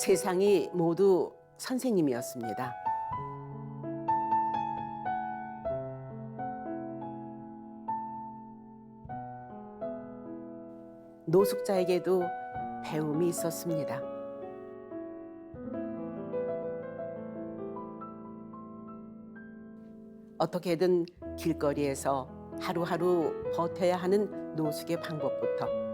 세상이 모두 선생님이었습니다. 노숙자에게도 배움이 있었습니다. 어떻게든 길거리에서 하루하루 버텨야 하는 노숙의 방법부터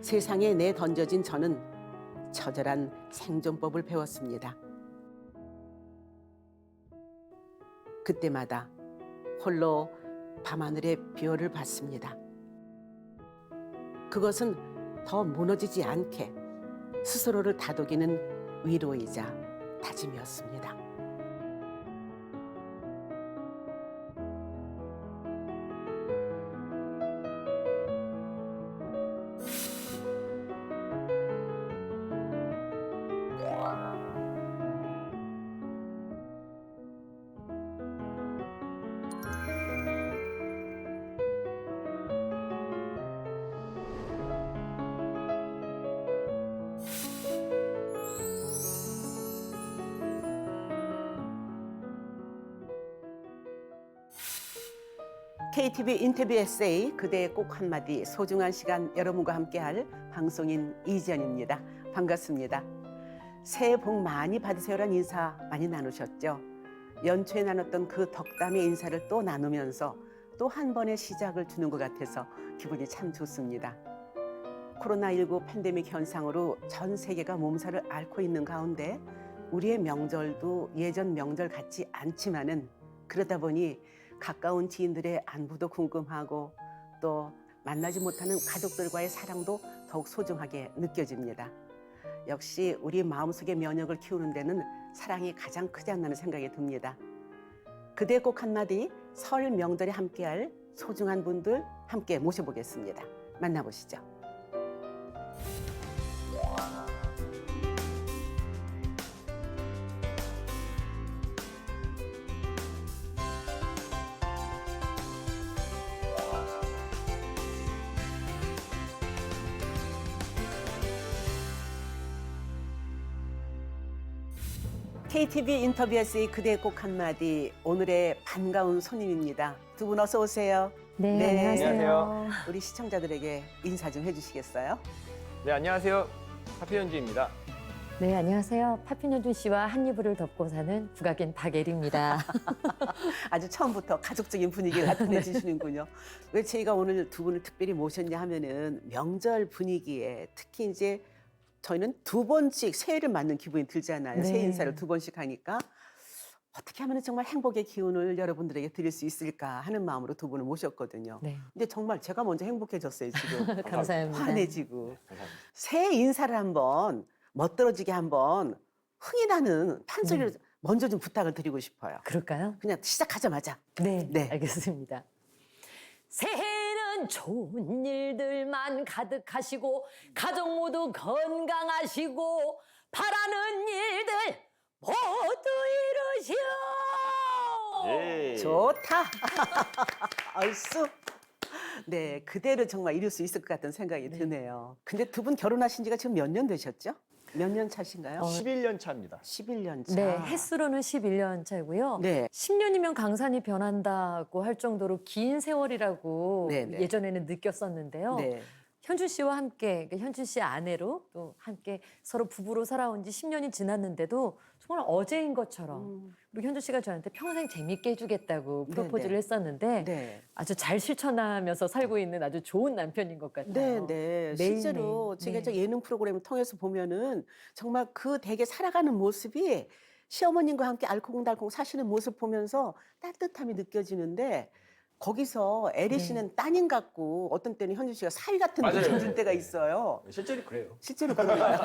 세상에 내던져진 저는 처절한 생존법을 배웠습니다. 그때마다 홀로 밤하늘의 별을 봤습니다. 그것은 더 무너지지 않게 스스로를 다독이는 위로이자 다짐이었습니다. KTV 인터뷰 에세이 그대의 꼭 한마디 소중한 시간 여러분과 함께할 방송인 이지연입니다. 반갑습니다. 새해 복 많이 받으세요란 인사 많이 나누셨죠? 연초에 나눴던 그 덕담의 인사를 또 나누면서 또 한 번의 시작을 주는 것 같아서 기분이 참 좋습니다. 코로나19 팬데믹 현상으로 전 세계가 몸살을 앓고 있는 가운데 우리의 명절도 예전 명절 같지 않지만은 그러다 보니 가까운 지인들의 안부도 궁금하고 또 만나지 못하는 가족들과의 사랑도 더욱 소중하게 느껴집니다. 역시 우리 마음속의 면역을 키우는 데는 사랑이 가장 크지 않나는 생각이 듭니다. 그대 꼭 한마디 설 명절에 함께할 소중한 분들 함께 모셔보겠습니다. 만나보시죠. KTV 인터뷰 에세이 그대 꼭 한마디 오늘의 반가운 손님입니다. 두 분 어서 오세요. 네, 안녕하세요. 우리 시청자들에게 인사 좀 해주시겠어요? 네, 안녕하세요. 파피현주입니다. 네, 안녕하세요. 파피현준 씨와 한 이불을 덮고 사는 국악인 박예리입니다. 아주 처음부터 가족적인 분위기를 나타내 주시는군요. 왜 저희가 오늘 두 분을 특별히 모셨냐 하면은 명절 분위기에 특히 이제 저희는 두 번씩 새해를 맞는 기분이 들잖아요. 네. 새해 인사를 두 번씩 하니까 어떻게 하면 정말 행복의 기운을 여러분들에게 드릴 수 있을까 하는 마음으로 두 분을 모셨거든요. 네, 근데 정말 제가 먼저 행복해졌어요, 지금. 감사합니다. 환해지고. 감사합니다. 새해 인사를 한번 멋들어지게 한번 흥이 나는 판소리를 먼저 좀 부탁을 드리고 싶어요. 그럴까요? 그냥 시작하자마자. 네, 네. 알겠습니다. 새해는 좋은 일들만 가득하시고 가족 모두 건강하시고 바라는 일들 모두 이루시오. 예. 좋다. 얼쑤. 네, 그대로 정말 이룰 수 있을 것 같다는 생각이 드네요. 근데 두 분 결혼하신 지가 지금 몇 년 되셨죠? 몇 년 차신가요? 11년 차입니다. 11년 차. 네, 횟수로는 11년 차고요. 네. 10년이면 강산이 변한다고 할 정도로 긴 세월이라고 네, 네. 예전에는 느꼈었는데요. 네. 현준 씨와 함께, 그러니까 현준 씨의 아내로 또 함께 서로 부부로 살아온 지 10년이 지났는데도 정말 어제인 것처럼 그리고 현준 씨가 저한테 평생 재밌게 해주겠다고 프로포즈를 네. 했었는데 네. 아주 잘 실천하면서 살고 있는 아주 좋은 남편인 것 같아요. 네, 네. 실제로 제가 네. 저 예능 프로그램을 통해서 보면은 정말 그 댁에 살아가는 모습이 시어머님과 함께 알콩달콩 사시는 모습 보면서 따뜻함이 느껴지는데 거기서 에리 네. 씨는 따님 같고 어떤 때는 현주 씨가 사위 같은 맞아요. 느낌 줄 때가 있어요. 실제로 그래요. 실제로 그런가요?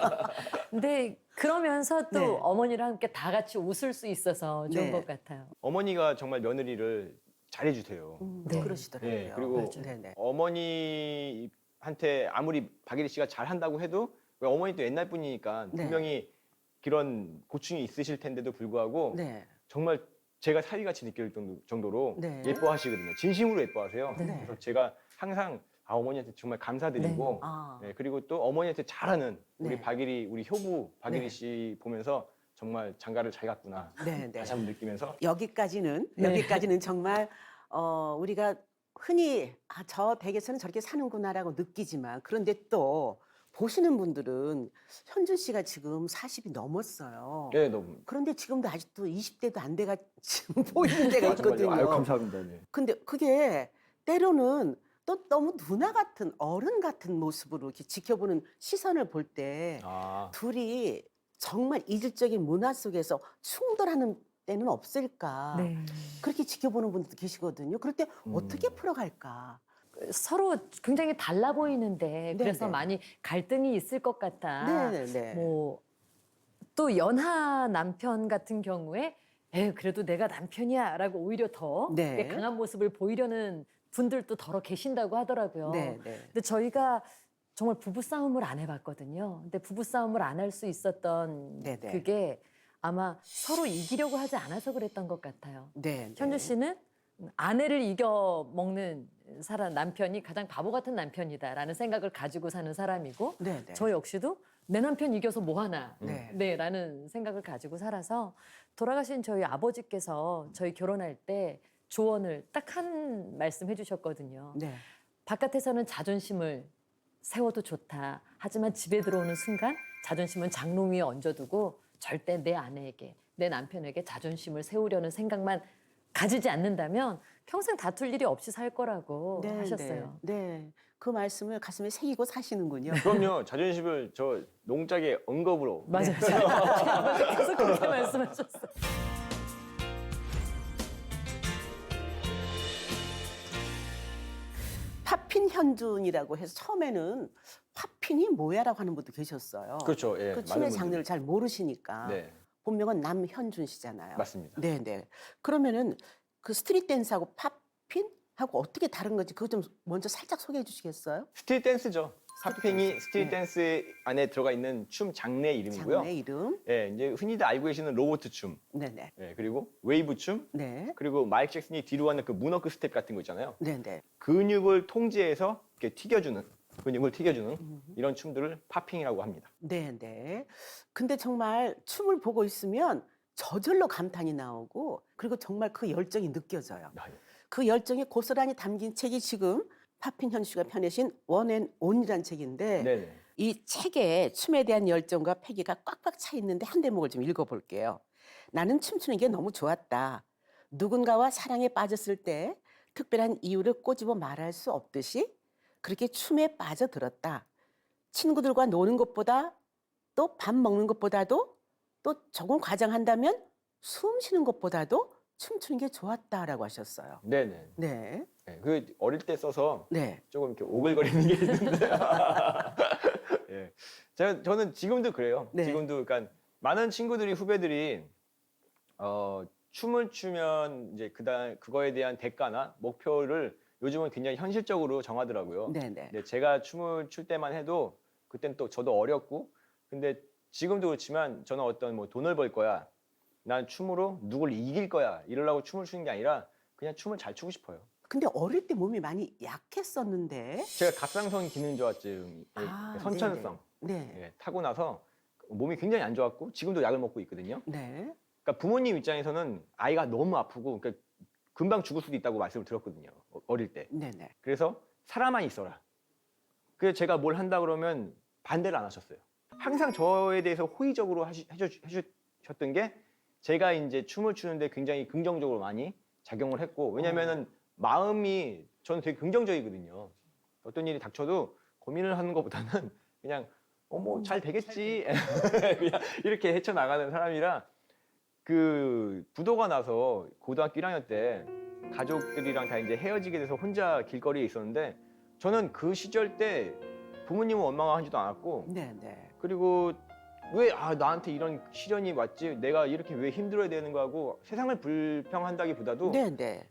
근데 그러면서 또 네. 어머니랑 함께 다 같이 웃을 수 있어서 좋은 네. 것 같아요. 어머니가 정말 며느리를 잘해주세요. 네. 그러시더라고요. 네, 그리고 맞아요. 네네. 어머니한테 아무리 박예리 씨가 잘한다고 해도 어머니도 옛날 분이니까 네. 분명히 그런 고충이 있으실 텐데도 불구하고 네. 정말 제가 사위같이 느낄 정도로 네. 예뻐하시거든요. 진심으로 예뻐하세요. 네. 그래서 제가 항상 어머니한테 정말 감사드리고 아. 네, 그리고 또 어머니한테 잘하는 우리 네. 우리 효부 박일희 네. 씨 보면서 정말 장가를 잘 갔구나 네, 네. 다시 한번 느끼면서 여기까지는 네. 여기까지는 정말 우리가 흔히 저 댁에서는 저렇게 사는구나라고 느끼지만 그런데 또 보시는 분들은 현준 씨가 지금 40이 넘었어요. 네, 너무 그런데 지금도 아직도 20대도 안 돼가 지금 보이는 데가 아, 정말요? 있거든요. 아유, 감사합니다. 네. 근데 그게 때로는 또 너무 누나 같은 어른 같은 모습으로 이렇게 지켜보는 시선을 볼 때 아, 둘이 정말 이질적인 문화 속에서 충돌하는 때는 없을까? 네. 그렇게 지켜보는 분들도 계시거든요. 그럴 때 어떻게 풀어갈까? 서로 굉장히 달라 보이는데 그래서 네. 많이 갈등이 있을 것 같다. 네. 뭐 또 연하 남편 같은 경우에 그래도 내가 남편이야라고 오히려 더 네. 강한 모습을 보이려는 분들도 더러 계신다고 하더라고요. 네. 근데 저희가 정말 부부 싸움을 안 해봤거든요. 근데 부부 싸움을 안 할 수 있었던 네네. 그게 아마 서로 이기려고 하지 않아서 그랬던 것 같아요. 네. 현주 씨는 아내를 이겨 먹는 남편이 가장 바보 같은 남편이다라는 생각을 가지고 사는 사람이고 네. 저 역시도 내 남편 이겨서 뭐 하나 네. 라는 생각을 가지고 살아서 돌아가신 저희 아버지께서 저희 결혼할 때 조언을 딱 한 말씀 해주셨거든요. 네. 바깥에서는 자존심을 세워도 좋다. 하지만 집에 들어오는 순간 자존심은 장롱 위에 얹어두고 절대 내 아내에게, 내 남편에게 자존심을 세우려는 생각만 가지지 않는다면 평생 다툴 일이 없이 살 거라고 하셨어요. 네. 그 말씀을 가슴에 새기고 사시는군요. 그럼요. 자존심을 저 농짝의 언급으로 맞아요. 아버지께서 그렇게 말씀하셨어요. 파핀 현준이라고 해서 처음에는 파핀이 뭐야라고 하는 분도 계셨어요. 그렇죠. 예, 그 많은 춤의 분들이. 장르를 잘 모르시니까. 네, 본명은 남현준 씨잖아요. 맞습니다. 네네. 그러면은 그 스트릿 댄스하고 팝핀하고 어떻게 다른 건지 그거 좀 먼저 살짝 소개해 주시겠어요? 스트릿 댄스죠. 팝핑이 스트릿 댄스 안에 들어가 있는 춤 장르 이름이고요. 장르 이름. 예, 이제 흔히들 알고 계시는 로보트 춤, 네네. 예, 그리고 웨이브 춤, 네. 그리고 마이클 잭슨이 뒤로 하는 그 문워크 스텝 같은 거 있잖아요. 네네. 근육을 통제해서 이렇게 근육을 튀겨주는 이런 춤들을 팝핑이라고 합니다. 네네. 근데 정말 춤을 보고 있으면 저절로 감탄이 나오고 그리고 정말 그 열정이 느껴져요. 아, 예. 그 열정이 고스란히 담긴 책이 지금 파핀 현주 씨가 펴내신 원앤온이라는 책인데 네네. 이 책에 춤에 대한 열정과 패기가 꽉꽉 차 있는데 한 대목을 좀 읽어볼게요. 나는 춤추는 게 너무 좋았다. 누군가와 사랑에 빠졌을 때 특별한 이유를 꼬집어 말할 수 없듯이 그렇게 춤에 빠져들었다. 친구들과 노는 것보다 또 밥 먹는 것보다도 또 조금 과장한다면 숨 쉬는 것보다도 춤추는 게 좋았다라고 하셨어요. 네네. 네. 예, 그 어릴 때 써서 네. 조금 이렇게 오글거리는 게 있는데. 예. 저는 지금도 그래요. 네. 지금도 그러니까 많은 친구들이 후배들이 춤을 추면 이제 그거에 대한 대가나 목표를 요즘은 굉장히 현실적으로 정하더라고요. 네네. 근데 제가 춤을 출 때만 해도 그땐 또 저도 어렸고 근데 지금도 그렇지만 저는 어떤 뭐 돈을 벌 거야. 난 춤으로 누굴 이길 거야. 이러려고 춤을 추는 게 아니라 그냥 춤을 잘 추고 싶어요. 근데 어릴 때 몸이 많이 약했었는데. 제가 갑상선 기능 저하증, 선천성 네. 예, 타고 나서 몸이 굉장히 안 좋았고 지금도 약을 먹고 있거든요. 네. 그러니까 부모님 입장에서는 아이가 너무 아프고 그러니까 금방 죽을 수도 있다고 말씀을 드렸거든요. 어릴 때. 네네. 그래서 살아만 있어라. 그래서 제가 뭘 한다 그러면 반대를 안 하셨어요. 항상 저에 대해서 호의적으로 해주셨던 게 제가 이제 춤을 추는데 굉장히 긍정적으로 많이 작용을 했고 왜냐면은 마음이 저는 되게 긍정적이거든요. 어떤 일이 닥쳐도 고민을 하는 것보다는 그냥 뭐 잘 되겠지 그냥 이렇게 헤쳐나가는 사람이라 그 부도가 나서 고등학교 1학년 때 가족들이랑 다 이제 헤어지게 돼서 혼자 길거리에 있었는데 저는 그 시절 때 부모님은 원망하지도 않았고 네네. 그리고 왜 나한테 이런 시련이 왔지 내가 이렇게 왜 힘들어야 되는 거 하고 세상을 불평한다기보다도 네네.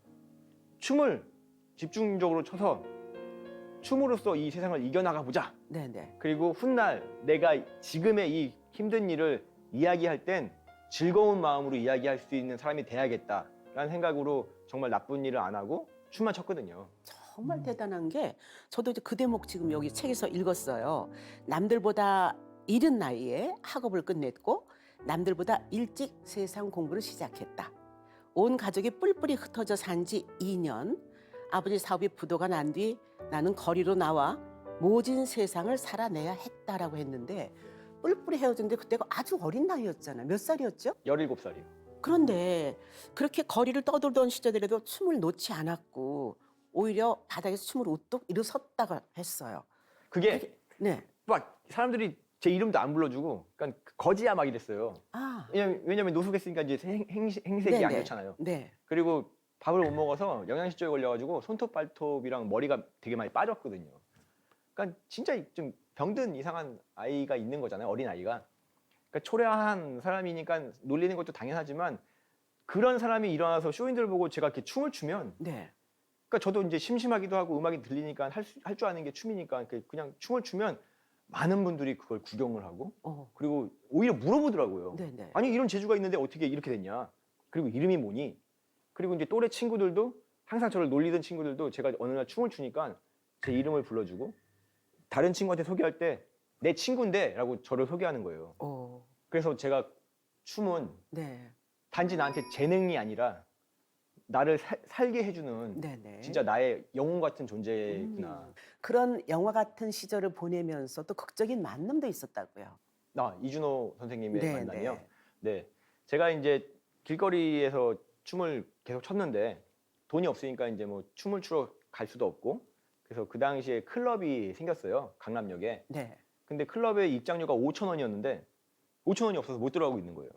춤을 집중적으로 춰서 춤으로써 이 세상을 이겨나가 보자. 네네. 그리고 훗날 내가 지금의 이 힘든 일을 이야기할 땐 즐거운 마음으로 이야기할 수 있는 사람이 돼야겠다라는 생각으로 정말 나쁜 일을 안 하고 춤만 췄거든요. 정말 대단한 게 저도 이제 그 대목 지금 여기 책에서 읽었어요. 남들보다 이른 나이에 학업을 끝냈고 남들보다 일찍 세상 공부를 시작했다. 온 가족이 뿔뿔이 흩어져 산 지 2년. 아버지 사업이 부도가 난 뒤 나는 거리로 나와 모진 세상을 살아내야 했다라고 했는데 뿔뿔이 헤어졌는데 그때가 아주 어린 나이였잖아요. 몇 살이었죠? 17살이요. 그런데 그렇게 거리를 떠돌던 시절에도 춤을 놓지 않았고 오히려 바닥에서 춤을 우뚝 일어섰다고 했어요. 그게 네. 막 사람들이 제 이름도 안 불러주고 그러니까 거지야 막 이랬어요. 아, 왜냐면 노숙했으니까 이제 행색이 네네. 안 좋잖아요. 네. 그리고 밥을 못 먹어서 영양실조에 걸려가지고 손톱 발톱이랑 머리가 되게 많이 빠졌거든요. 그러니까 진짜 좀 병든 이상한 아이가 있는 거잖아요. 어린 아이가. 그러니까 초라한 사람이니까 놀리는 것도 당연하지만 그런 사람이 일어나서 쇼인들 보고 제가 이렇게 춤을 추면 네. 그러니까 저도 이제 심심하기도 하고 음악이 들리니까 할 줄 아는 게 춤이니까 그냥 춤을 추면 많은 분들이 그걸 구경을 하고 어. 그리고 오히려 물어보더라고요. 네네. 아니 이런 재주가 있는데 어떻게 이렇게 됐냐. 그리고 이름이 뭐니? 그리고 이제 또래 친구들도 항상 저를 놀리던 친구들도 제가 어느 날 춤을 추니까 제 이름을 불러주고 다른 친구한테 소개할 때 내 친구인데 라고 저를 소개하는 거예요. 오. 그래서 제가 춤은 네. 단지 나한테 재능이 아니라 나를 살게 해주는 네네. 진짜 나의 영웅 같은 존재구나. 그런 영화 같은 시절을 보내면서 또 극적인 만남도 있었다고요. 이준호 선생님의 네, 만남이요. 네. 네, 제가 이제 길거리에서 춤을 계속 췄는데 돈이 없으니까 이제 뭐 춤을 추러 갈 수도 없고 그래서 그 당시에 클럽이 생겼어요. 강남역에. 네. 근데 클럽의 입장료가 5,000원이었는데 5,000원이 없어서 못 들어가고 있는 거예요.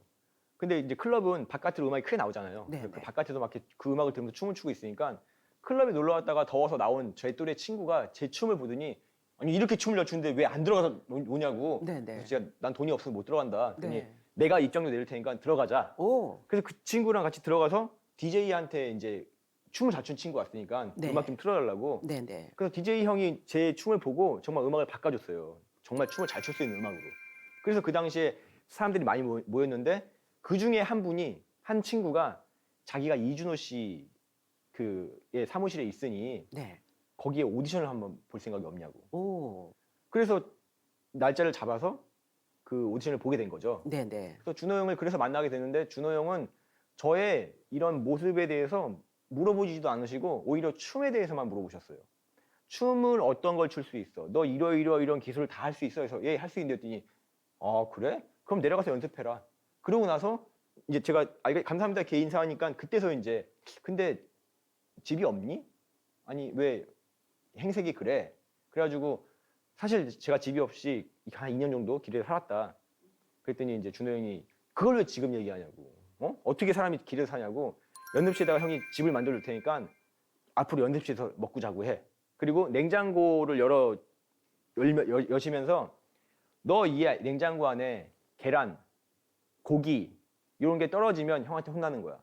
근데 이제 클럽은 바깥으로 음악이 크게 나오잖아요. 네, 그 네. 바깥에서 막 이렇게 그 음악을 들으면서 춤을 추고 있으니까 클럽에 놀러 왔다가 더워서 나온 저희 또래 친구가 제 춤을 보더니 아니 이렇게 춤을 잘 추는데 왜 안 들어가서 노냐고. 네, 네. 그래서 제가 난 돈이 없어서 못 들어간다. 그랬더니 네. 내가 입장료 내릴 테니까 들어가자. 오. 그래서 그 친구랑 같이 들어가서 DJ한테 이제 춤을 잘 춘 친구 왔으니까 네. 음악 좀 틀어달라고. 네네. 그래서 DJ 형이 제 춤을 보고 정말 음악을 바꿔줬어요. 정말 춤을 잘 출 수 있는 음악으로. 그래서 그 당시에 사람들이 많이 모였는데 그 중에 한 친구가 자기가 이준호 씨 그의 사무실에 있으니 네. 거기에 오디션을 한번 볼 생각이 없냐고. 오. 그래서 날짜를 잡아서 그 오디션을 보게 된 거죠. 네네. 그래서 준호 형을 그래서 만나게 됐는데 준호 형은 저의 이런 모습에 대해서 물어보지도 않으시고 오히려 춤에 대해서만 물어보셨어요. 춤을 어떤 걸 출 수 있어? 너 이런 기술을 다 할 수 있어? 그래서 예, 할 수 있는데 했더니 그래? 그럼 내려가서 연습해라. 그러고 나서 이제 제가 감사합니다 이렇게 인사하니까 그때서 이제 근데 집이 없니? 아니 왜 행색이 그래? 그래가지고 사실 제가 집이 없이 한 2년 정도 길에서 살았다. 그랬더니 이제 준호 형이 그걸 왜 지금 얘기하냐고. 어떻게 사람이 길에서 사냐고. 연습실에다가 형이 집을 만들어 줄 테니까 앞으로 연습실에서 먹고 자고 해. 그리고 냉장고를 여시면서 너 이 냉장고 안에 계란, 고기 이런 게 떨어지면 형한테 혼나는 거야.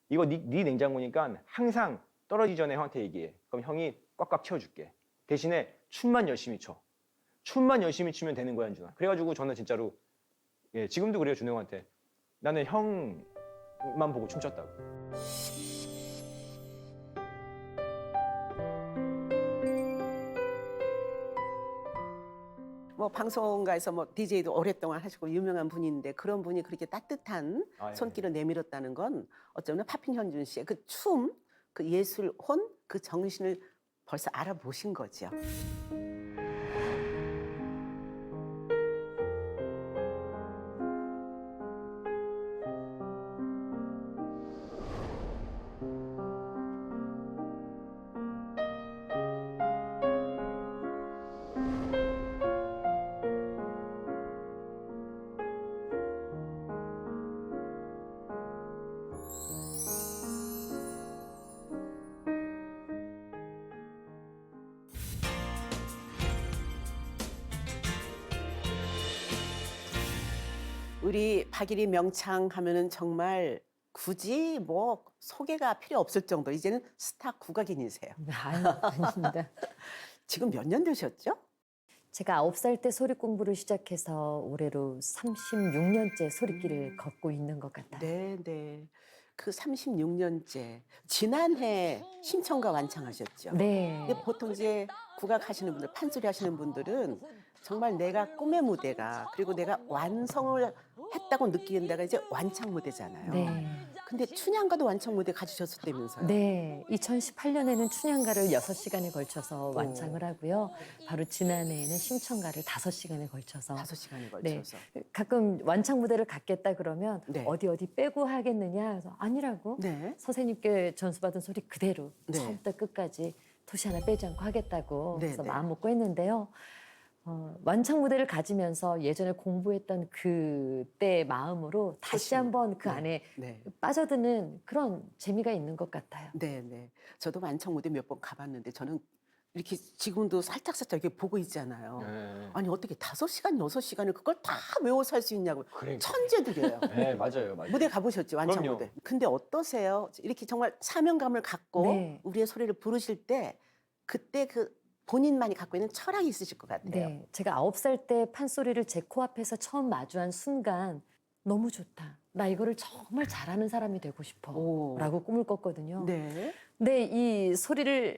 이거 네 냉장고니까 항상 떨어지기 전에 형한테 얘기해. 그럼 형이 꽉꽉 채워줄게. 대신에 춤만 열심히 춰. 춤만 열심히 추면 되는 거야, 준아. 그래가지고 저는 진짜로 지금도 그래요, 준호 형한테. 나는 형만 보고 춤췄다고. 뭐 방송가에서 뭐 DJ도 오랫동안 하시고 유명한 분인데 그런 분이 그렇게 따뜻한 예. 손길을 내밀었다는 건 어쩌면 파핀 현준 씨의 그 춤, 그 예술 혼, 그 정신을 벌써 알아보신 거죠. 우리 박일이 명창 하면은 정말 굳이 뭐 소개가 필요 없을 정도. 이제는 스타 국악인이세요. 아유, 아닙니다. 지금 몇 년 되셨죠? 제가 9살 때 소리 공부를 시작해서 올해로 36년째 소리길을 걷고 있는 것 같아요. 네, 네. 그 36년째 지난해 심청가 완창하셨죠. 네. 근데 보통 이제 국악하시는 분들, 판소리 하시는 분들은 정말 내가 꿈의 무대가 그리고 내가 완성을 했다고 느끼는 데가 이제 완창 무대잖아요. 네. 근데 춘향가도 완창 무대 가지셨다면서요? 네. 2018년에는 춘향가를 6시간에 걸쳐서 오. 완창을 하고요. 바로 지난해에는 심청가를 5시간에 걸쳐서 5시간에 네. 걸쳐서. 가끔 완창 무대를 갖겠다 그러면 네. 어디 빼고 하겠느냐 그래서 아니라고 네. 선생님께 전수받은 소리 그대로 네. 처음부터 끝까지 토시 하나 빼지 않고 하겠다고 네, 그래서 네. 마음 먹고 했는데요. 완창 무대를 가지면서 예전에 공부했던 그때 마음으로 다시 훨씬, 한번 그 네. 안에 네. 빠져드는 그런 재미가 있는 것 같아요. 네, 네. 저도 완창 무대 몇 번 가봤는데 저는 이렇게 지금도 살짝살짝 이렇게 보고 있잖아요. 네. 아니 어떻게 5시간, 6시간을 그걸 다 외워서 할 수 있냐고. 그러니까. 천재들이에요. 네, 맞아요. 무대 가보셨죠? 완창 그럼요. 무대. 근데 어떠세요? 이렇게 정말 사명감을 갖고 네. 우리의 소리를 부르실 때 그때 그 본인만이 갖고 있는 철학이 있으실 것 같아요. 네, 제가 9살 때 판소리를 제 코앞에서 처음 마주한 순간 너무 좋다. 나 이거를 정말 잘하는 사람이 되고 싶어. 오. 라고 꿈을 꿨거든요. 네. 근데 이 소리를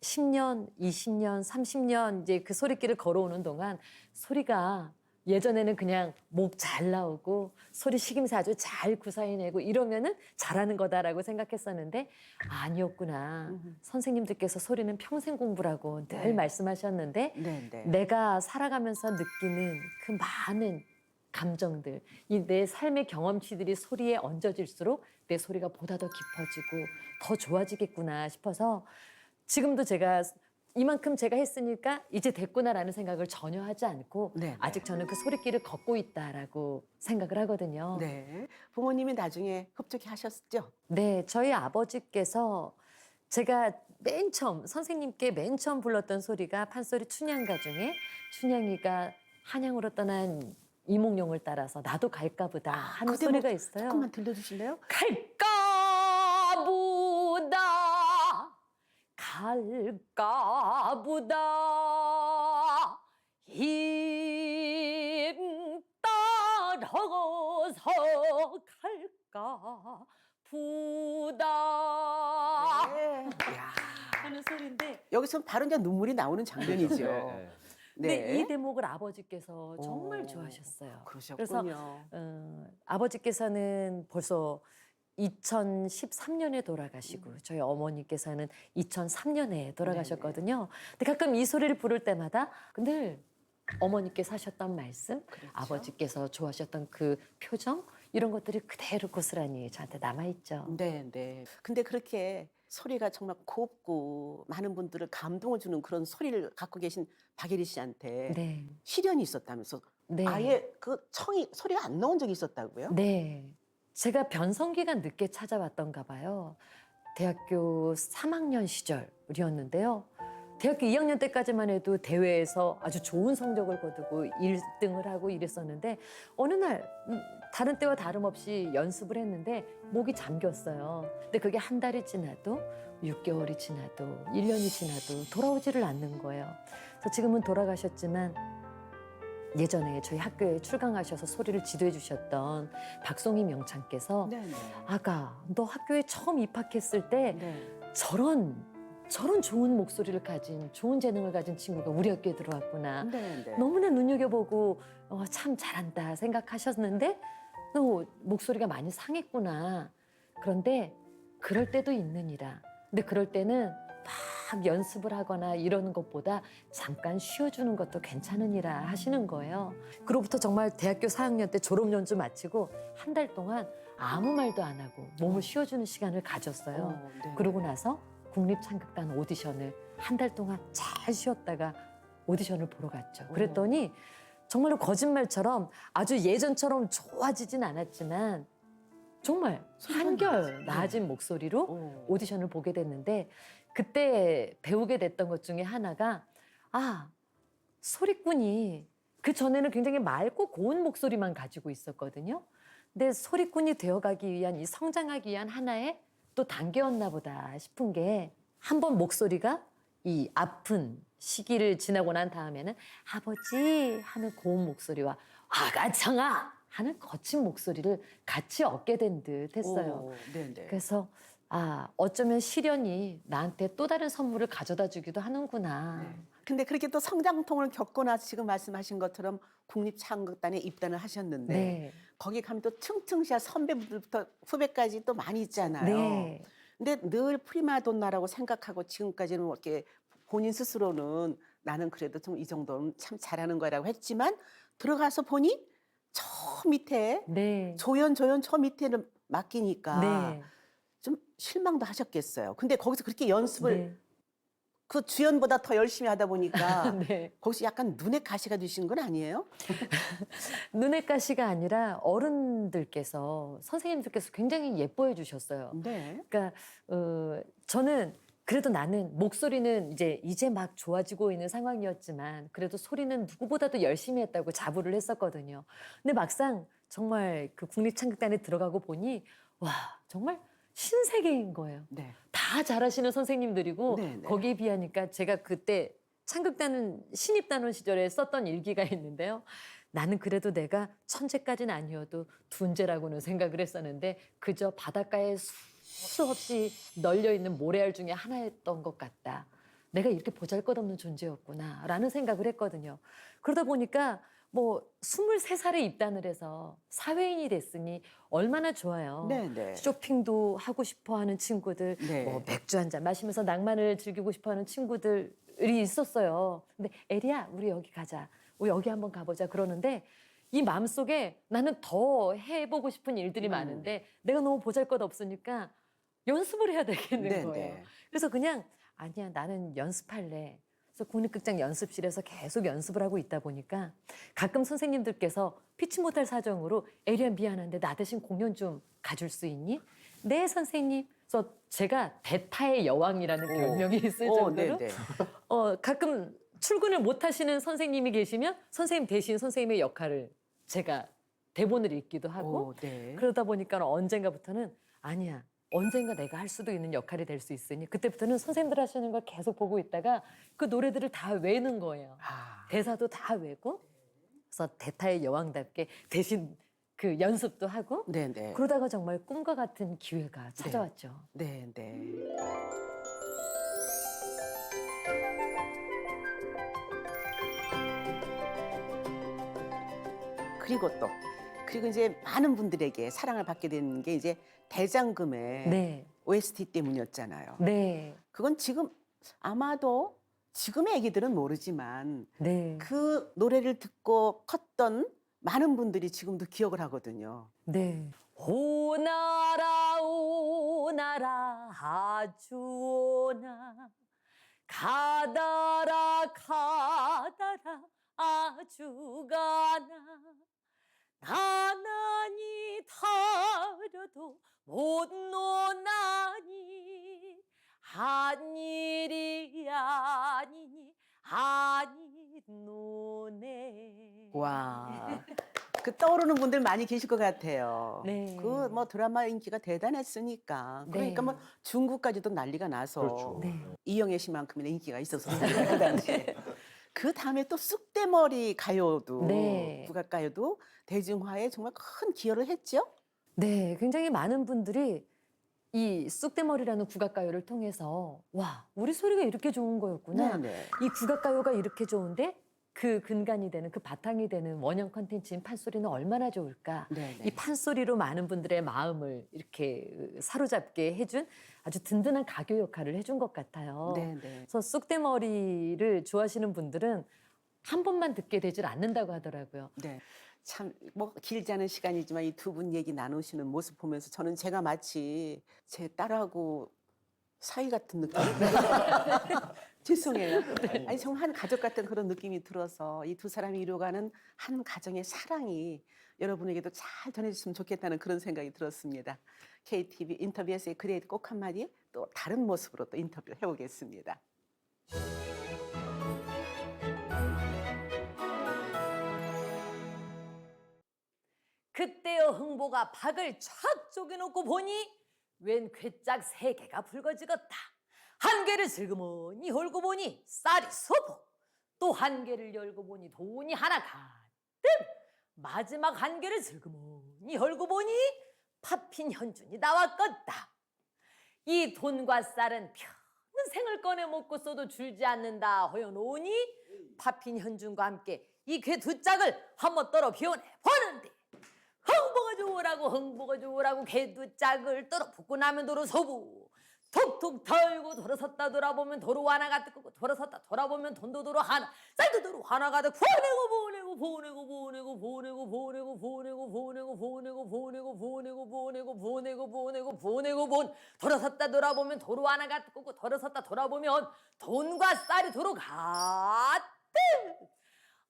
10년, 20년, 30년 이제 그 소리길을 걸어오는 동안 소리가 예전에는 그냥 목 잘 나오고 소리 식임새 아주 잘 구사해내고 이러면은 잘하는 거다라고 생각했었는데 아니었구나. 선생님들께서 소리는 평생 공부라고 늘 네. 말씀하셨는데 네, 네. 내가 살아가면서 느끼는 그 많은 감정들, 이 내 삶의 경험치들이 소리에 얹어질수록 내 소리가 보다 더 깊어지고 더 좋아지겠구나 싶어서 지금도 제가 이만큼 제가 했으니까 이제 됐구나라는 생각을 전혀 하지 않고 네, 네. 아직 저는 그 소리길을 걷고 있다라고 생각을 하거든요. 네. 부모님이 나중에 흡족해 하셨죠? 네, 저희 아버지께서 제가 맨 처음 선생님께 맨 처음 불렀던 소리가 판소리 춘향가 중에 춘향이가 한양으로 떠난 이몽룡을 따라서 나도 갈까 보다 하는 그 대목 소리가 있어요. 조금만 들려주실래요? 갈까 보다 갈까 보다 힘 따라서 갈까 보다 네. 야. 하는 소리인데 여기서 바로 이제 눈물이 나오는 장면이죠. 네. 근데 이 대목을 아버지께서 정말 오, 좋아하셨어요. 그러셨군요. 아버지께서는 벌써 2013년에 돌아가시고 저희 어머니께서는 2003년에 돌아가셨거든요. 근데 가끔 이 소리를 부를 때마다 늘 어머니께서 하셨던 말씀, 그렇죠. 아버지께서 좋아하셨던 그 표정 이런 것들이 그대로 고스란히 저한테 남아있죠. 네, 네. 근데 그렇게 소리가 정말 곱고 많은 분들을 감동을 주는 그런 소리를 갖고 계신 박예리 씨한테 네. 시련이 있었다면서 네. 아예 그 청이 소리가 안 나온 적이 있었다고요? 네. 제가 변성기가 늦게 찾아왔던가 봐요. 대학교 3학년 시절이었는데요. 대학교 2학년 때까지만 해도 대회에서 아주 좋은 성적을 거두고 1등을 하고 이랬었는데 어느 날 다른 때와 다름없이 연습을 했는데 목이 잠겼어요. 근데 그게 한 달이 지나도 6개월이 지나도 1년이 지나도 돌아오지를 않는 거예요. 그래서 지금은 돌아가셨지만 예전에 저희 학교에 출강하셔서 소리를 지도해 주셨던 박송희 명창께서 네, 네. 아가 너 학교에 처음 입학했을 때 네. 저런 좋은 목소리를 가진 좋은 재능을 가진 친구가 우리 학교에 들어왔구나. 네, 네. 너무나 눈여겨보고 참 잘한다 생각하셨는데 너 목소리가 많이 상했구나. 그런데 그럴 때도 있느니라. 근데 그럴 때는 막 연습을 하거나 이러는 것보다 잠깐 쉬어주는 것도 괜찮으니라 하시는 거예요. 그로부터 정말 대학교 4학년 때 졸업연수 마치고 한 달 동안 아무 말도 안 하고 몸을 쉬어주는 시간을 가졌어요. 네. 그러고 나서 국립창극단 오디션을 한 달 동안 잘 쉬었다가 오디션을 보러 갔죠. 그랬더니 정말로 거짓말처럼 아주 예전처럼 좋아지진 않았지만 정말 한결 나아진 목소리로 오디션을 보게 됐는데 그때 배우게 됐던 것 중에 하나가 소리꾼이 그 전에는 굉장히 맑고 고운 목소리만 가지고 있었거든요. 근데 소리꾼이 되어가기 위한 이 성장하기 위한 하나의 또 단계였나 보다 싶은 게 한번 목소리가 이 아픈 시기를 지나고 난 다음에는 아버지 하는 고운 목소리와 아가청아 하는 거친 목소리를 같이 얻게 된 듯 했어요. 오, 네네. 그래서 어쩌면 시련이 나한테 또 다른 선물을 가져다 주기도 하는구나. 네. 근데 그렇게 또 성장통을 겪고 나서 지금 말씀하신 것처럼 국립창극단에 입단을 하셨는데 네. 거기 가면 또 층층샤 선배분들부터 후배까지 또 많이 있잖아요. 네. 근데 늘 프리마돈나라고 생각하고 지금까지는 이렇게 본인 스스로는 나는 그래도 좀 이 정도는 참 잘하는 거라고 했지만 들어가서 보니 저 밑에 네. 조연 저 밑에는 맡기니까 네. 좀 실망도 하셨겠어요. 근데 거기서 그렇게 연습을 네. 그 주연보다 더 열심히 하다 보니까 네. 거기서 약간 눈에 가시가 되신 건 아니에요? 눈의 가시가 아니라 어른들께서 선생님들께서 굉장히 예뻐해 주셨어요. 네. 그러니까 저는 그래도 나는 목소리는 이제 막 좋아지고 있는 상황이었지만 그래도 소리는 누구보다도 열심히 했다고 자부를 했었거든요. 근데 막상 정말 그 국립창극단에 들어가고 보니 와 정말 신세계인 거예요. 네. 다 잘하시는 선생님들이고 네, 네. 거기에 비하니까 제가 그때 창극단은 신입단원 시절에 썼던 일기가 있는데요. 나는 그래도 내가 천재까지는 아니어도 둔재라고는 생각을 했었는데 그저 바닷가에 수없이 널려있는 모래알 중에 하나였던 것 같다. 내가 이렇게 보잘것없는 존재였구나 라는 생각을 했거든요. 그러다 보니까 뭐 23살에 입단을 해서 사회인이 됐으니 얼마나 좋아요. 네, 네. 쇼핑도 하고 싶어하는 친구들, 네. 뭐 맥주 한 잔 마시면서 낭만을 즐기고 싶어하는 친구들이 있었어요. 근데 에리야, 우리 여기 가자. 우리 여기 한번 가보자. 그러는데 이 마음속에 나는 더 해보고 싶은 일들이 많은데 내가 너무 보잘것없으니까 연습을 해야 되겠는 네, 거예요. 네. 그래서 그냥 아니야, 나는 연습할래. 그래서 국립극장 연습실에서 계속 연습을 하고 있다 보니까 가끔 선생님들께서 피치 못할 사정으로 에리야 미안한데 나 대신 공연 좀 가줄 수 있니? 네 선생님. 그래서 제가 대타의 여왕이라는 별명이 있을 정도로 네, 네. 가끔 출근을 못 하시는 선생님이 계시면 선생님 대신 선생님의 역할을 제가 대본을 읽기도 하고 오, 네. 그러다 보니까 언젠가부터는 아니야. 언젠가 내가 할 수도 있는 역할이 될 수 있으니 그때부터는 선생님들 하시는 걸 계속 보고 있다가 그 노래들을 다 외는 거예요. 아, 대사도 다 외고 그래서 대타의 여왕답게 대신 그 연습도 하고 네, 네. 그러다가 정말 꿈과 같은 기회가 찾아왔죠. 네, 네. 그리고 이제 많은 분들에게 사랑을 받게 된 게 이제 대장금의 네. OST 때문이었잖아요. 네. 그건 지금 아마도 지금의 애기들은 모르지만 네. 그 노래를 듣고 컸던 많은 분들이 지금도 기억을 하거든요. 네. 오나라 오나라 아주 오나 가다라 가다라 아주 가나 나나니 다려도 못 노나니 한 일이 아니니 아니 노네. 와. 그 떠오르는 분들 많이 계실 것 같아요. 네. 그 뭐 드라마 인기가 대단했으니까. 그러니까 네. 뭐 중국까지도 난리가 나서 그렇죠. 네. 이영애 씨만큼이나 인기가 있었어요. 그 당시에. 그 다음에 또 쑥대머리 가요도 네. 국악가요도 대중화에 정말 큰 기여를 했죠. 네, 굉장히 많은 분들이 이 쑥대머리라는 국악가요를 통해서 와, 우리 소리가 이렇게 좋은 거였구나. 네. 이 국악가요가 이렇게 좋은데 그 근간이 되는 그 바탕이 되는 원형 컨텐츠인 판소리는 얼마나 좋을까. 네. 이 판소리로 많은 분들의 마음을 이렇게 사로잡게 해준 아주 든든한 가교 역할을 해준 것 같아요. 네. 그래서 쑥대머리를 좋아하시는 분들은 한 번만 듣게 되질 않는다고 하더라고요. 네. 참 뭐 길지 않은 시간이지만 이 두 분 얘기 나누시는 모습 보면서 저는 제가 마치 제 딸하고 사이 같은 느낌? 죄송해요. 아니 정말 한 가족 같은 그런 느낌이 들어서 이 두 사람이 이루어가는 한 가정의 사랑이 여러분에게도 잘 전해졌으면 좋겠다는 그런 생각이 들었습니다. KTV 인터뷰에서의 그래 꼭 한마디 또 다른 모습으로 또 인터뷰를 해보겠습니다. 그때여 흥보가 박을 촥 쪼개놓고 보니 웬 괴짝 3개가 붉어지겠다. 한 개를 슬그머니 헐고 보니 쌀이 소포. 또 한 개를 열고 보니 돈이 하나 가득. 마지막 한계를 슬그머니 열고 보니 파핀 현준이 나왔겠다. 이 돈과 쌀은 평생을 꺼내 먹고 써도 줄지 않는다 허여놓으니 파핀 현준과 함께 이 괴 두 짝을 한번 떨어 비워내 보는데 흥보가 좋으라고 괴 두 짝을 떨어 붓고 나면 도로 서부 툭툭 털고 돌아섰다 돌아보면 도로 하나가 뜨고 돌아섰다 돌아보면 돈도 도로 하나 쌀도 도로 하나가 뜨고 보내고 돌아섰다 돌아보면 도로 하나가 뜨고 돌아섰다 돌아보면 돈과 쌀이 도로 갔대.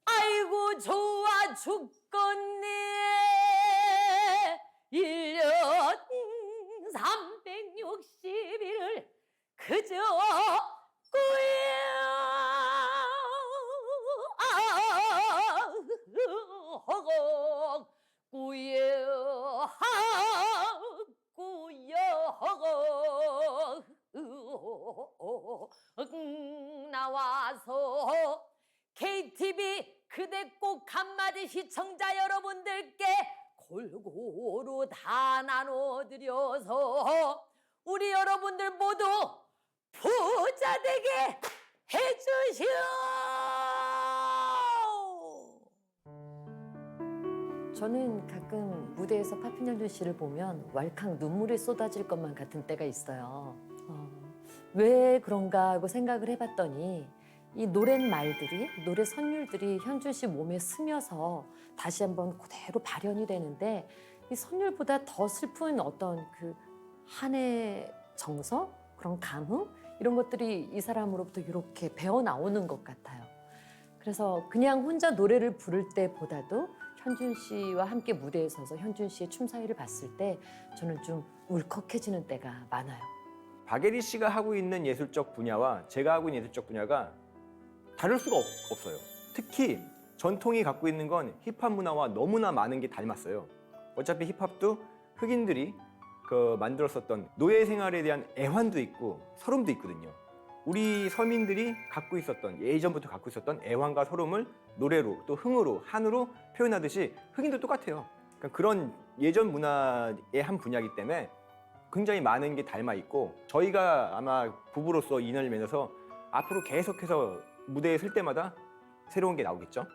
아이고 좋아 죽겠네. 1년 360일을 그저 나와서 KTV 그대 꼭 한마디 시청자 여러분들께 골고루 다 나눠드려서 우리 여러분들 모두 부자 되게 해주시오. 저는 가끔 무대에서 파핀 현준 씨를 보면 왈칵 눈물이 쏟아질 것만 같은 때가 있어요. 왜 그런가 하고 생각을 해봤더니 이 노랫말들이, 노래 선율들이 현준 씨 몸에 스며서 다시 한번 그대로 발현이 되는데 이 선율보다 더 슬픈 어떤 그 한의 정서, 그런 감흥 이런 것들이 이 사람으로부터 이렇게 배어 나오는 것 같아요. 그래서 그냥 혼자 노래를 부를 때보다도 현준 씨와 함께 무대에 서서 현준 씨의 춤 사위를 봤을 때 저는 좀 울컥해지는 때가 많아요. 박예리 씨가 하고 있는 예술적 분야와 제가 하고 있는 예술적 분야가 다를 수가 없어요. 특히 전통이 갖고 있는 건 힙합 문화와 너무나 많은 게 닮았어요. 어차피 힙합도 흑인들이 만들었었던 노예 생활에 대한 애환도 있고 서름도 있거든요. 우리 서민들이 갖고 있었던, 예전부터 갖고 있었던 애환과 서름을 노래로 또 흥으로, 한으로 표현하듯이 흑인도 똑같아요. 그러니까 그런 예전 문화의 한 분야이기 때문에 굉장히 많은 게 닮아 있고 저희가 아마 부부로서 인연을 맺어서 앞으로 계속해서 무대에 설 때마다 새로운 게 나오겠죠.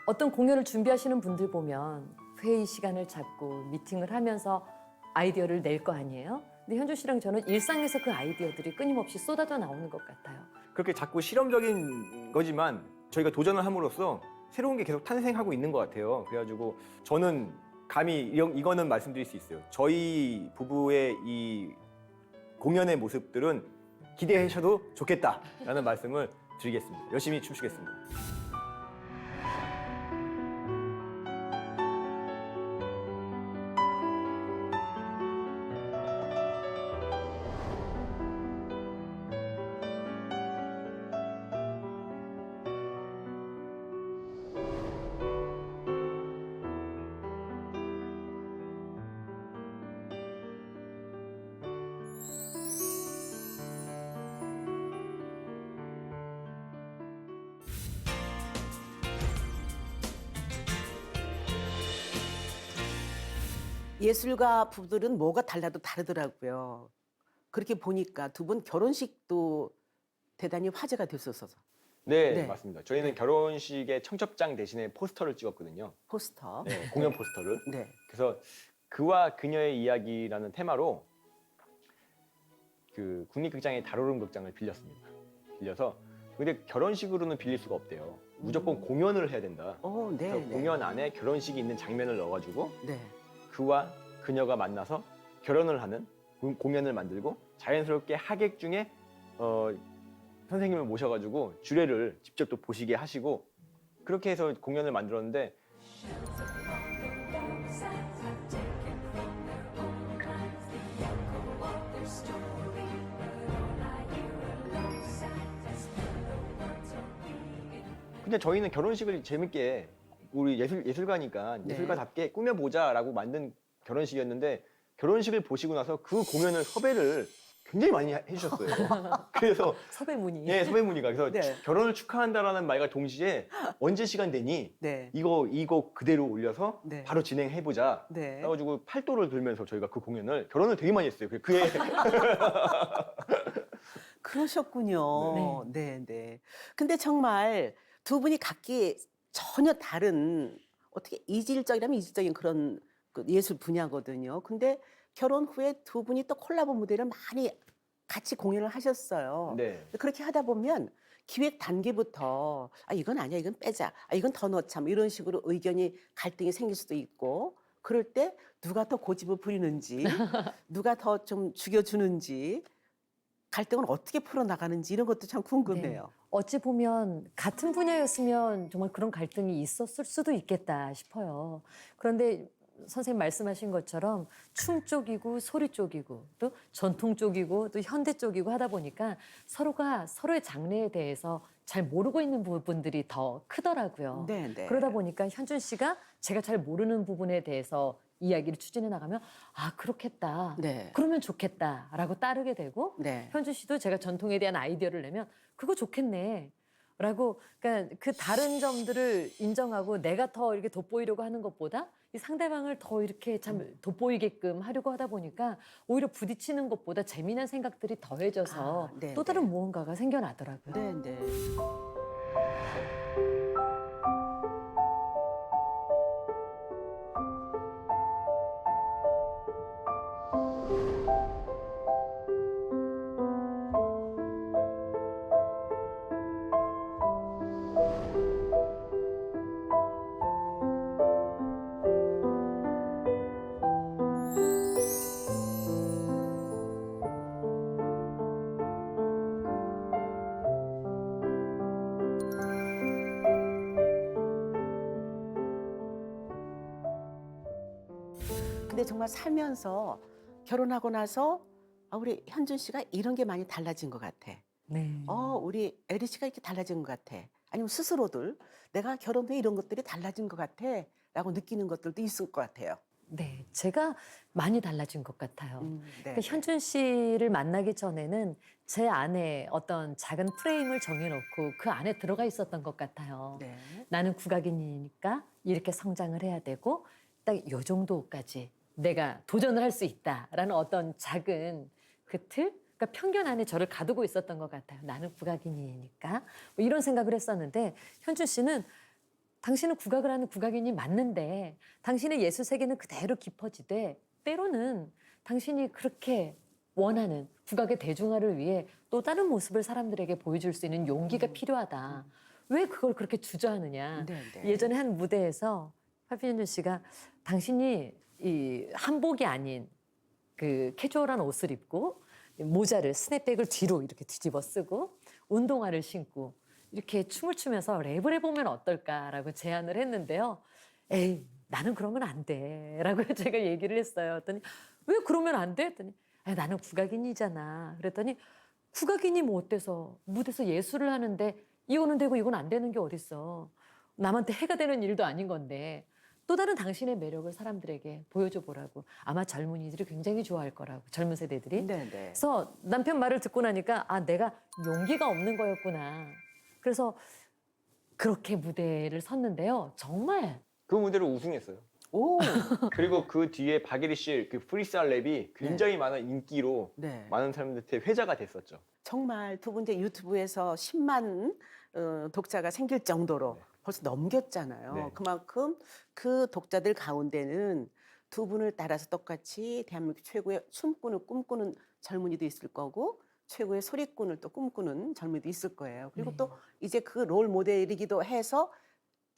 어떤 공연을 준비하시는 분들 보면 회의 시간을 잡고 미팅을 하면서 아이디어를 낼 거 아니에요? 근데 현준 씨랑 저는 일상에서 그 아이디어들이 끊임없이 쏟아져 나오는 것 같아요. 그렇게 자꾸 실험적인 거지만 저희가 도전을 함으로써 새로운 게 계속 탄생하고 있는 것 같아요. 그래가지고 저는 감히 이거는 말씀드릴 수 있어요. 저희 부부의 이 공연의 모습들은 기대하셔도 좋겠다라는 말씀을 드리겠습니다. 열심히 춤추겠습니다. 예술가 부부들은 뭐가 달라도 다르더라고요. 그렇게 보니까 두 분 결혼식도 대단히 화제가 됐었어서. 네, 네. 맞습니다. 저희는 결혼식의 청첩장 대신에 포스터를 찍었거든요. 포스터. 네, 공연 포스터를. 네. 그래서 그와 그녀의 이야기라는 테마로 그 국립극장의 다로름 극장을 빌렸습니다. 빌려서 근데 결혼식으로는 빌릴 수가 없대요. 무조건 공연을 해야 된다. 네, 그래서 공연 안에 결혼식이 있는 장면을 넣어가지고 네. 그와 그녀가 만나서 결혼을 하는 공연을 만들고 자연스럽게 하객 중에 선생님을 모셔가지고 주례를 직접 또 보시게 하시고 그렇게 해서 공연을 만들었는데 근데 저희는 결혼식을 재밌게 우리 예술가니까 네. 예술가답게 꾸며보자라고 만든 결혼식이었는데 결혼식을 보시고 나서 그 공연을 섭외를 굉장히 많이 해주셨어요. 그래서 섭외 문의. 예, 섭외 문의가 그래서 네. 결혼을 축하한다라는 말과 동시에 언제 시간 되니 네. 이거 그대로 올려서 네. 바로 진행해보자. 네. 그래가지고 팔도를 들면서 저희가 그 공연을 결혼을 되게 많이 했어요. 그해 그러셨군요. 네, 네. 근데 정말 두 분이 각기 전혀 다른 어떻게 이질적이라면 이질적인 그런 그 예술 분야거든요. 근데 결혼 후에 두 분이 또 콜라보 무대를 많이 같이 공연을 하셨어요. 네. 그렇게 하다 보면 기획 단계부터 아 이건 아니야, 이건 빼자, 아 이건 더 넣자, 뭐 이런 식으로 의견이 갈등이 생길 수도 있고 그럴 때 누가 더 고집을 부리는지 누가 더 좀 죽여주는지 갈등을 어떻게 풀어나가는지 이런 것도 참 궁금해요. 어찌 보면 같은 분야였으면 정말 그런 갈등이 있었을 수도 있겠다 싶어요. 그런데 선생님 말씀하신 것처럼 춤 쪽이고 소리 쪽이고 또 전통 쪽이고 또 현대 쪽이고 하다 보니까 서로가 서로의 장르에 대해서 잘 모르고 있는 부분들이 더 크더라고요. 네, 네. 그러다 보니까 현준 씨가 제가 잘 모르는 부분에 대해서 이야기를 추진해 나가면 아 그렇겠다. 네. 그러면 좋겠다라고 따르게 되고 네. 현준 씨도 제가 전통에 대한 아이디어를 내면 그거 좋겠네. 라고 그러니까 그 다른 점들을 인정하고 내가 더 이렇게 돋보이려고 하는 것보다 이 상대방을 더 이렇게 참 돋보이게끔 하려고 하다 보니까 오히려 부딪히는 것보다 재미난 생각들이 더해져서 아, 네, 또 다른 네. 무언가가 생겨나더라고요. 네, 네. 근데 정말 살면서 결혼하고 나서 아, 우리 현준 씨가 이런 게 많이 달라진 것 같아. 네. 우리 에리 씨가 이렇게 달라진 것 같아. 아니면 스스로들 내가 결혼 후에 이런 것들이 달라진 것 같아. 라고 느끼는 것들도 있을 것 같아요. 네, 제가 많이 달라진 것 같아요. 네. 그러니까 현준 씨를 만나기 전에는 제 안에 어떤 작은 프레임을 정해놓고 그 안에 들어가 있었던 것 같아요. 네. 나는 국악인이니까 이렇게 성장을 해야 되고 딱 요 정도까지 내가 도전을 할 수 있다라는 어떤 작은 그 틀? 그러니까 편견 안에 저를 가두고 있었던 것 같아요. 나는 국악인이니까 뭐 이런 생각을 했었는데 현준 씨는 당신은 국악을 하는 국악인이 맞는데 당신의 예술 세계는 그대로 깊어지되 때로는 당신이 그렇게 원하는 국악의 대중화를 위해 또 다른 모습을 사람들에게 보여줄 수 있는 용기가 필요하다. 왜 그걸 그렇게 주저하느냐. 네, 네. 예전에 한 무대에서 파피현준 씨가 당신이 이 한복이 아닌 그 캐주얼한 옷을 입고 모자를 스냅백을 뒤로 이렇게 뒤집어 쓰고 운동화를 신고 이렇게 춤을 추면서 랩을 해보면 어떨까라고 제안을 했는데요. 에이, 나는 그러면 안 돼. 라고 제가 얘기를 했어요. 그랬더니 왜 그러면 안 돼? 했더니 나는 국악인이잖아. 그랬더니 국악인이 뭐 어때서 무대에서 예술을 하는데 이거는 되고 이건 안 되는 게 어딨어. 남한테 해가 되는 일도 아닌 건데 또 다른 당신의 매력을 사람들에게 보여줘 보라고. 아마 젊은이들이 굉장히 좋아할 거라고. 젊은 세대들이. 네, 네. 그래서 남편 말을 듣고 나니까 아 내가 용기가 없는 거였구나. 그래서 그렇게 무대를 섰는데요. 정말 그 무대로 우승했어요. 오. 그리고 그 뒤에 박예리 씨의 그 프리스타일 랩이 굉장히 많은 인기로 네. 많은 사람들한테 회자가 됐었죠. 정말 두 분 이제 유튜브에서 10만 독자가 생길 정도로 네. 벌써 넘겼잖아요. 네. 그만큼 그 독자들 가운데는 두 분을 따라서 똑같이 대한민국 최고의 춤꾼을 꿈꾸는 젊은이도 있을 거고 최고의 소리꾼을 또 꿈꾸는 젊은이도 있을 거예요. 그리고 네. 또 이제 그 롤 모델이기도 해서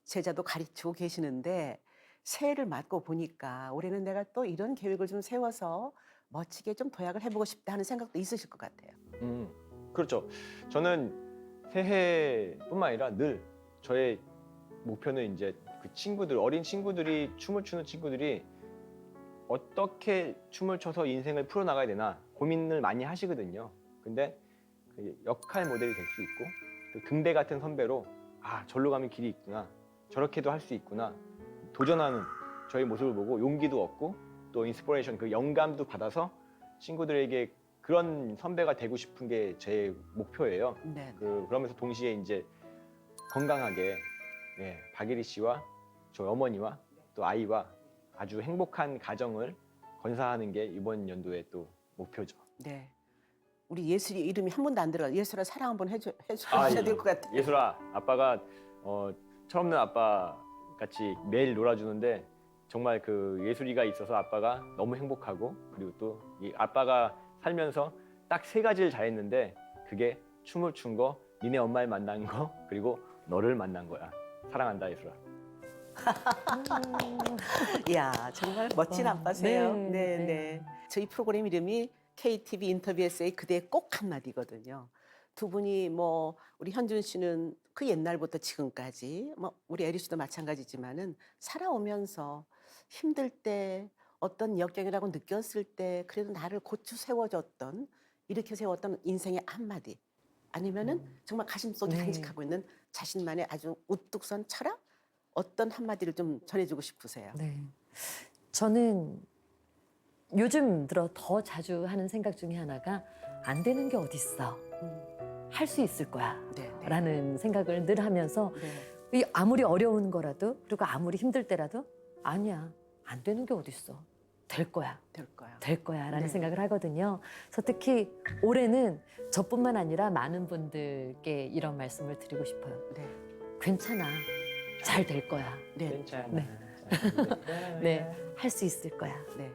제자도 가르치고 계시는데 새해를 맞고 보니까 올해는 내가 또 이런 계획을 좀 세워서 멋지게 좀 도약을 해보고 싶다 하는 생각도 있으실 것 같아요. 그렇죠. 저는 새해뿐만 아니라 늘 저의 목표는 이제 그 친구들, 어린 친구들이 춤을 추는 친구들이 어떻게 춤을 춰서 인생을 풀어나가야 되나 고민을 많이 하시거든요. 근데 그 역할 모델이 될 수 있고 또 등대 같은 선배로 아 절로 가면 길이 있구나 저렇게도 할 수 있구나 도전하는 저의 모습을 보고 용기도 얻고 또 인스피레이션 그 영감도 받아서 친구들에게 그런 선배가 되고 싶은 게 제 목표예요. 네. 그러면서 동시에 이제 건강하게 박예리 씨와 저희 어머니와 또 아이와 아주 행복한 가정을 건사하는 게 이번 연도의 또 목표죠. 네. 우리 예슬이 이름이 한 번도 안 들어가. 예슬아 사랑 한번 해줘야 예. 될 것 같아요. 예술아, 아빠가 철없는 아빠 같이 매일 놀아주는데 정말 그 예술이가 있어서 아빠가 너무 행복하고, 그리고 또 이 아빠가 살면서 딱 3가지를 잘했는데 그게 춤을 춘 거, 니네 엄마를 만난 거, 그리고 너를 만난 거야. 사랑한다, 예술아. 이야, 정말 멋진 와, 아빠세요. 네, 네, 네. 네. 저희 프로그램 이름이 KTV 인터뷰 에세이 그대의 꼭 한마디거든요. 두 분이 뭐 우리 현준 씨는 그 옛날부터 지금까지 뭐 우리 에리 씨도 마찬가지지만은 살아오면서 힘들 때 어떤 역경이라고 느꼈을 때 그래도 나를 고추 세워줬던, 이렇게 세웠던 인생의 한마디, 아니면은 정말 가슴속에 네. 간직하고 있는 자신만의 아주 우뚝 선 철학, 어떤 한마디를 좀 전해주고 싶으세요? 네. 저는 요즘 들어 더 자주 하는 생각 중에 하나가 안 되는 게 어딨어. 할 수 있을 거야. 네, 네. 라는 생각을 늘 하면서 네. 이 아무리 어려운 거라도, 그리고 아무리 힘들 때라도 아니야. 안 되는 게 어딨어. 될 거야. 될 거야. 될 거야 라는 네. 생각을 하거든요. 그래서 특히 올해는 저뿐만 아니라 많은 분들께 이런 말씀을 드리고 싶어요. 네. 괜찮아. 잘 될 거야. 네. 괜찮아. 네. 네. 할 수 있을 거야. 네.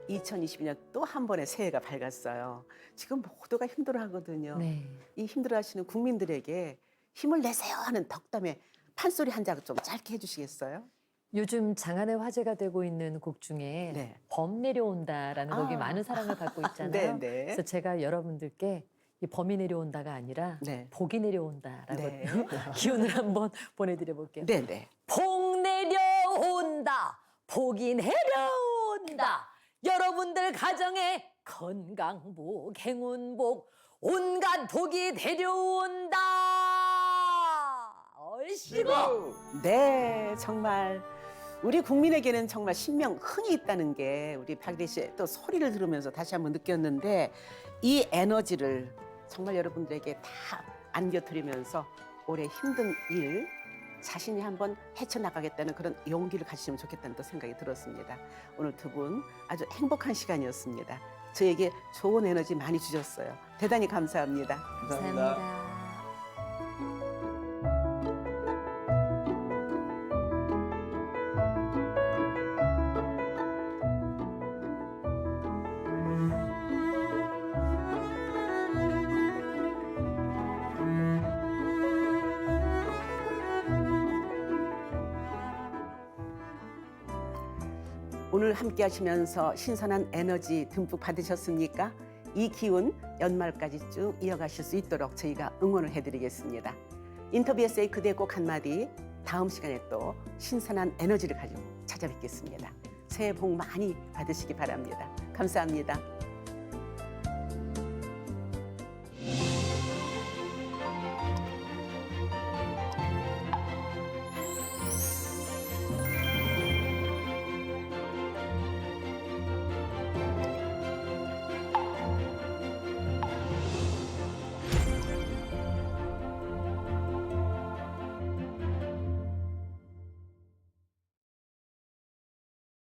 2022년 또 한 번의 새해가 밝았어요. 지금 모두가 힘들어하거든요. 네. 이 힘들어하시는 국민들에게 힘을 내세요 하는 덕담에 판소리 한 장 좀 짧게 해주시겠어요? 요즘 장안의 화제가 되고 있는 곡 중에 네. 범 내려온다라는 곡이 아. 많은 사랑을 받고 네, 있잖아요. 네. 그래서 제가 여러분들께 이 범이 내려온다가 아니라 네. 복이 내려온다라고 네. 기운을 한번 보내드려 볼게요. 네, 네. 복 내려온다. 복이 내려온다. 여러분들 가정에 건강복, 행운복, 온갖 복이 내려온다. 얼씨구. 네, 정말 우리 국민에게는 정말 신명 흥이 있다는 게 우리 박예리 씨의 또 소리를 들으면서 다시 한번 느꼈는데, 이 에너지를 정말 여러분들에게 다 안겨드리면서 올해 힘든 일 자신이 한번 헤쳐나가겠다는 그런 용기를 가지시면 좋겠다는 또 생각이 들었습니다. 오늘 두 분 아주 행복한 시간이었습니다. 저에게 좋은 에너지 많이 주셨어요. 대단히 감사합니다. 감사합니다. 오늘 함께 하시면서 신선한 에너지 듬뿍 받으셨습니까? 이 기운 연말까지 쭉 이어가실 수 있도록 저희가 응원을 해드리겠습니다. 인터뷰 에세이 그대 꼭 한마디, 다음 시간에 또 신선한 에너지를 가지고 찾아뵙겠습니다. 새해 복 많이 받으시기 바랍니다. 감사합니다.